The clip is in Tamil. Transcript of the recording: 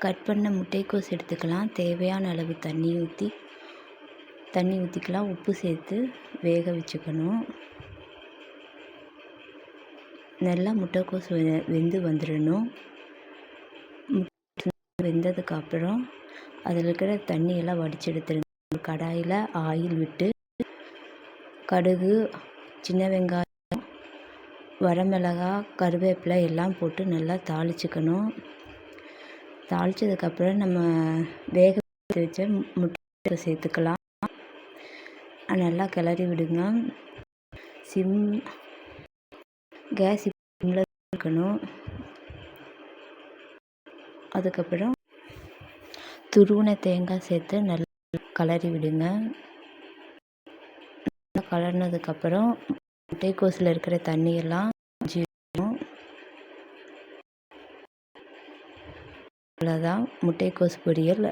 கட் பண்ண முட்டைக்கோஸ் எடுத்துக்கலாம். தேவையான அளவு தண்ணி ஊற்றிக்கலாம். உப்பு சேர்த்து வேக வச்சுக்கணும். நல்லா முட்டைக்கோஸ் வெந்து வந்துடணும். வெந்ததுக்கப்புறம் அதில் இருக்கிற தண்ணியெல்லாம் வடித்து எடுத்துடுங்க. ஒரு கடாயில் ஆயில் விட்டு கடுகு, சின்ன வெங்காயம், வரமிளகாய், கருவேப்பிலை எல்லாம் போட்டு நல்லா தாளிச்சுக்கணும். தாளித்ததுக்கப்புறம் நம்ம வேக வச்ச முட்டை சேர்த்துக்கலாம். நல்லா கிளறி விடுங்க. கேஸ் சிம்மில் இருக்கணும். அதுக்கப்புறம் துருவின தேங்காய் சேர்த்து நல்லா கிளறி விடுங்க. கலர்னதுக்கப்புறம் முட்டைக்கோஸில் இருக்கிற தண்ணியெல்லாம் அவ்வளோதான், முட்டைக்கோஸ் பொரியல்